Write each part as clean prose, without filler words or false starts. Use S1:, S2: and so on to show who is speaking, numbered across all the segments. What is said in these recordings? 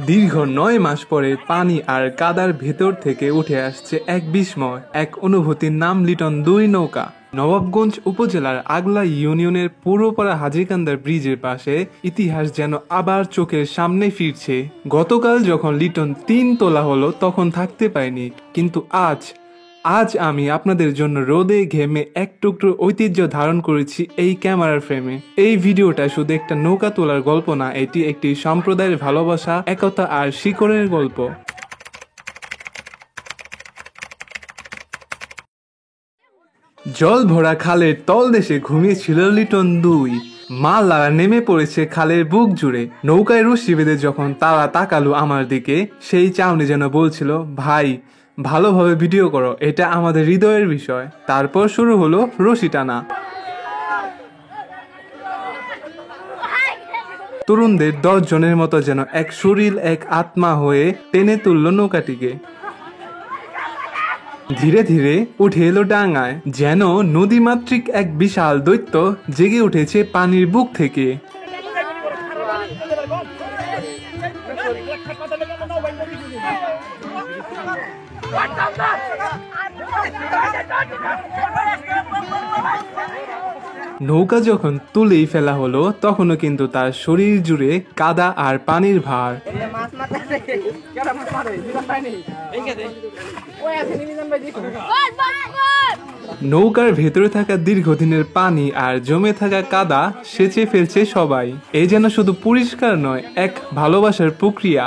S1: দীর্ঘ ৯ মাস পরে পানি আর কাদার ভেতর থেকে উঠে আসছে এক বিস্ময়, এক অনুভূতির নাম লিটন ২ নৌকা। নবাবগঞ্জ উপজেলার আগলা ইউনিয়নের পূর্বপাড়া হাজীকান্দার ব্রিজের পাশে ইতিহাস যেন আবার চোখের সামনে ফিরছে। গতকাল যখন লিটন ৩ তোলা হলো তখন থাকতে পারিনি, কিন্তু আজ আমি আপনাদের জন্য রোদে ঘেমে এক টুকরো ঐতিহ্য ধারণ করেছি এই ক্যামেরার ফ্রেমে। এই ভিডিওটা শুধু একটা নৌকা তোলার গল্প না, এটি একটি সম্প্রদায়ের ভালোবাসা, একতা আর শিকড়ের গল্প। জল ভরা খালের তলদেশে ঘুমিয়েছিল লিটন ২। মাল্লারা নেমে পড়েছে খালের বুক জুড়ে। নৌকায় রশি বেঁধে যখন তারা তাকালো আমার দিকে, সেই চাউনি যেন বলছিল, ভাই ভালোভাবে ভিডিও করো, এটা আমাদের হৃদয়ের বিষয়। তারপর শুরু হলো রশি টানা। তরুণদের ১০ জনের মতো যেন এক শরীর এক আত্মা হয়ে টেনে তুলল নৌকাটিকে। ধীরে ধীরে উঠে এলো ডাঙায়, যেন নদীমাতৃক এক বিশাল দৈত্য জেগে উঠেছে পানির বুক থেকে। নৌকা যখন তুলেই ফেলা হলো তখনও কিন্তু তার শরীর জুড়ে কাদা আর পানির ভার। নৌকার ভেতরে থাকা দীর্ঘদিনের পানি আর জমে থাকা কাদা সেচে ফেলছে সবাই। এ যেন শুধু পরিষ্কার নয়, এক ভালোবাসার প্রক্রিয়া।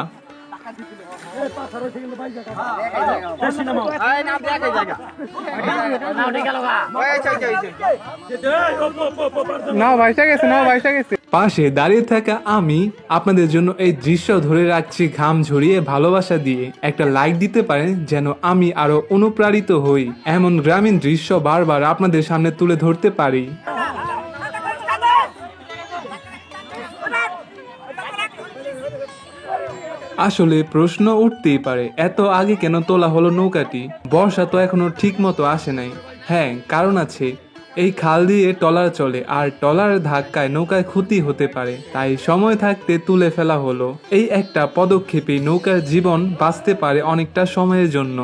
S1: পাশে দাঁড়িয়ে থাকা আমি আপনাদের জন্য এই দৃশ্য ধরে রাখছি ঘাম ঝরিয়ে, ভালোবাসা দিয়ে। একটা লাইক দিতে পারেন যেন আমি আরো অনুপ্রাণিত হই, এমন গ্রামীণ দৃশ্য বারবার আপনাদের সামনে তুলে ধরতে পারি। আসলে প্রশ্ন উঠতেই পারে, এত আগে কেন তোলা হলো নৌকাটি? বর্ষা তো এখনো ঠিক মতো আসে নাই। হ্যাঁ, কারণ আছে। এই খাল দিয়ে ট্রলার চলে, আর ট্রলারের ধাক্কায় নৌকায় ক্ষতি হতে পারে, তাই সময় থাকতে তুলে ফেলা হলো। এই একটা পদক্ষেপে নৌকার জীবন বাঁচতে পারে অনেকটা সময়ের জন্য।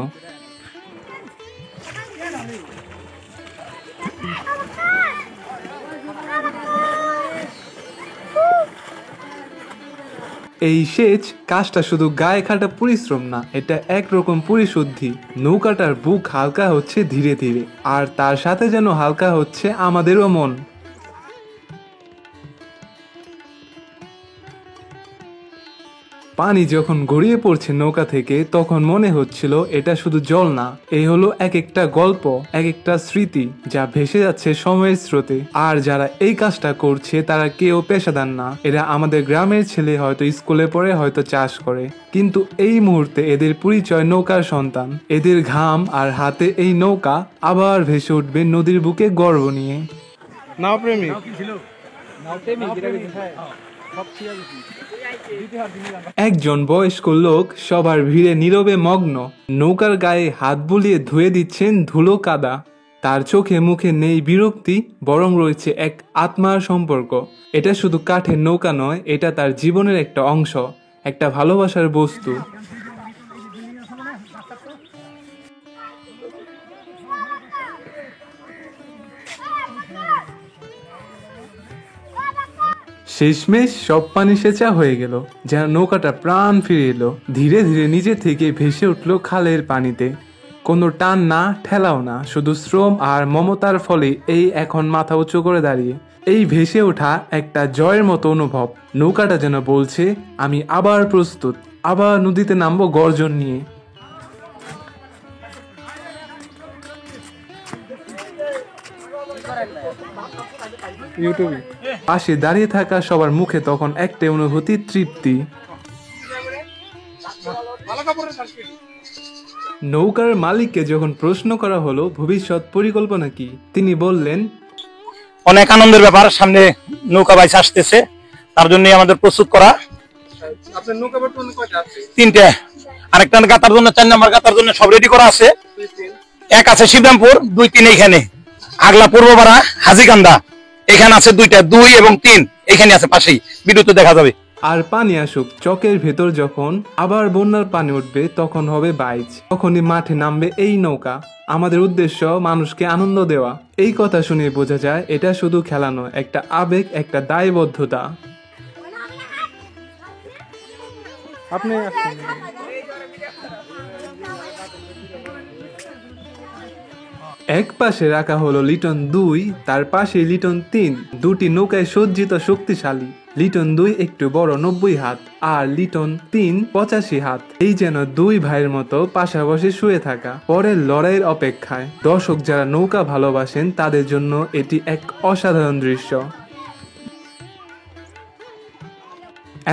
S1: এই সেচ কাজটা শুধু গায়ে খাটা পরিশ্রম না, এটা একরকম পরিশুদ্ধি। নৌকাটার বুক হালকা হচ্ছে ধীরে ধীরে, আর তার সাথে যেন হালকা হচ্ছে আমাদেরও মন। পানি যখন গড়িয়ে পড়ছে নৌকা থেকে তখন মনে হচ্ছিল এটা শুধু জল না, এই হলো এক একটা গল্প, এক একটা স্মৃতি যা ভেসে যাচ্ছে সময়ের স্রোতে। আর যারা এই কাজটা করছে তারা কেউ পেশাদার না, এরা আমাদের গ্রামের ছেলে, হয়তো স্কুলে পড়ে, হয়তো চাষ করে, কিন্তু এই মুহূর্তে এদের পরিচয় নৌকার সন্তান। এদের ঘাম আর হাতে এই নৌকা আবার ভেসে উঠবে নদীর বুকে গর্ব নিয়ে। নাও প্রেমিক একজন বয়স্ক লোক সবার ভিড়ে নীরবে মগ্ন, নৌকার গায়ে হাত বুলিয়ে ধুয়ে দিচ্ছেন ধুলো কাদা। তার চোখে মুখে নেই বিরক্তি, বরং রয়েছে এক আত্মার সম্পর্ক। এটা শুধু কাঠের নৌকা নয়, এটা তার জীবনের একটা অংশ, একটা ভালোবাসার বস্তু। শেষমেশ সব পানি সেচা হয়ে গেল, যেন নৌকাটা প্রাণ ফিরে এলো। ধীরে ধীরে নিজে থেকে ভেসে উঠল খালের পানিতে। কোনো টান না, ঠেলাও না, শুধু শ্রম আর মমতার ফলে এই এখন মাথা উঁচু করে দাঁড়িয়ে। এই ভেসে ওঠা একটা জয়ের মতো অনুভব। নৌকাটা যেন বলছে, আমি আবার প্রস্তুত, আবার নদীতে নামবো গর্জন নিয়ে। পাশে দাঁড়িয়ে থাকা সবার মুখে তখন একটাই অনুভূতি, তৃপ্তি। নৌকার মালিককে যখন প্রশ্ন করা হলো ভবিষ্যৎ পরিকল্পনা কি, তিনি বললেন,
S2: অনেক আনন্দের ব্যাপার, সামনে নৌকা বাইচ আসতেছে, তার জন্য আমাদের প্রস্তুত করা।
S1: আপনার নৌকা বর্তমানে কয়টা আছে?
S2: 3টে, আরেকটা গাতার জন্য 4 নম্বর গাতার জন্য সব রেডি করা আছে। এক আছে শিবরামপুর, 2, 3 এখানে আগলা পূর্বপাড়া হাজীকান্দা, এখানে আছে 2টা, 2 এবং 3 এখানে আছে পাশেই, ভিডিওতে দেখা যাবে।
S1: আর পানি আসুক চকের ভেতর, যখন আবার বন্যার পানি উঠবে তখন হবে বাইচ, তখনই মাঠে নামবে এই নৌকা। আমাদের উদ্দেশ্য মানুষকে আনন্দ দেওয়া। এই কথা শুনে বোঝা যায় এটা শুধু খেলা নয়, একটা আবেগ, একটা দায়বদ্ধতা। আপনি এক পাশে রাখা হলো লিটন 2, তার পাশে লিটন 3, দুটি নৌকায় সজ্জিত শক্তিশালী। লিটন 2 একটু বড় 90 হাত আর লিটন 3 85 হাত। এই যেন দুই ভাইয়ের মতো পাশাপাশি শুয়ে থাকা, পরের লড়াইয়ের অপেক্ষায়। দর্শক যারা নৌকা ভালোবাসেন তাদের জন্য এটি এক অসাধারণ দৃশ্য।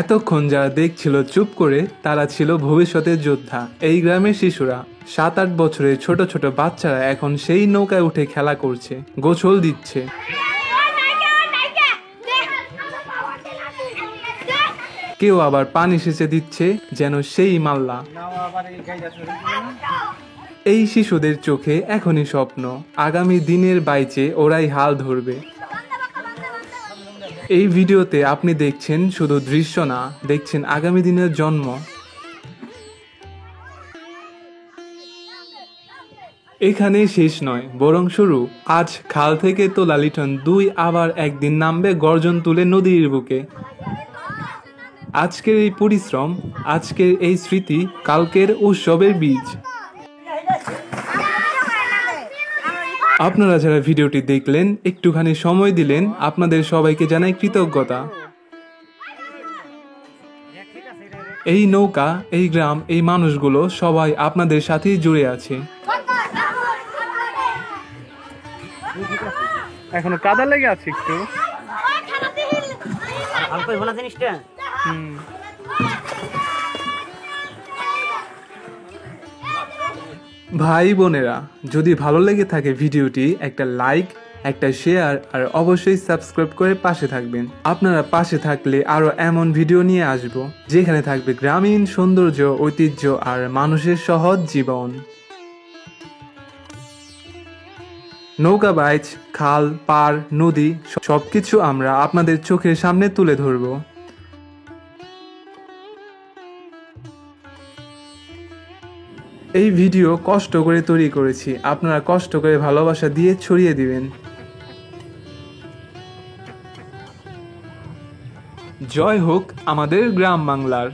S1: এতক্ষণ যারা দেখছিল চুপ করে, তারা ছিল ভবিষ্যতের যোদ্ধা। এই গ্রামের শিশুরা, 7-8 বছরের ছোট ছোট বাচ্চারা এখন সেই নৌকায় উঠে খেলা করছে, গোসল দিচ্ছে। কেউ আবার পানি সেচে দিচ্ছে, যেন সেই মাল্লা। এই শিশুদের চোখে এখনই স্বপ্ন, আগামী দিনের বাইচে ওরাই হাল ধরবে। এই ভিডিওতে আপনি দেখছেন শুধু দৃশ্য না, দেখছেন আগামী দিনের জন্ম। এখানেই শেষ নয়, বরং শুরু। আজ খাল থেকে তোলা লিটন 2 আবার একদিন নামবে গর্জন তুলে নদীর বুকে। আজকের এই পরিশ্রম, আজকের এই স্মৃতি, কালকের উৎসবের বীজ। আপনারা যারা ভিডিওটি দেখলেন, একটুখানি সময় দিলেন, আপনাদের সবাইকে জানাই কৃতজ্ঞতা। এই নৌকা, এই গ্রাম, এই মানুষগুলো সবাই আপনাদের সাথেই জুড়ে আছে। এখনো কাদা লেগে আছে একটু। ভাই বোনেরা, যদি ভালো লেগে থাকে ভিডিওটি, একটা লাইক, একটা শেয়ার আর অবশ্যই সাবস্ক্রাইব করে পাশে থাকবেন। আপনারা পাশে থাকলে আরো এমন ভিডিও নিয়ে আসব, যেখানে থাকবে গ্রামীণ সৌন্দর্য, ঐতিহ্য আর মানুষের সহজ জীবন। নৌকা বাইচ, খাল, পার, নদী সবকিছু আমরা আপনাদের চোখের সামনে তুলে ধরব। এই ভিডিও কষ্ট করে তৈরি করেছি, আপনারা কষ্ট করে ভালোবাসা দিয়ে ছড়িয়ে দিবেন। জয় হোক আমাদের গ্রাম বাংলার।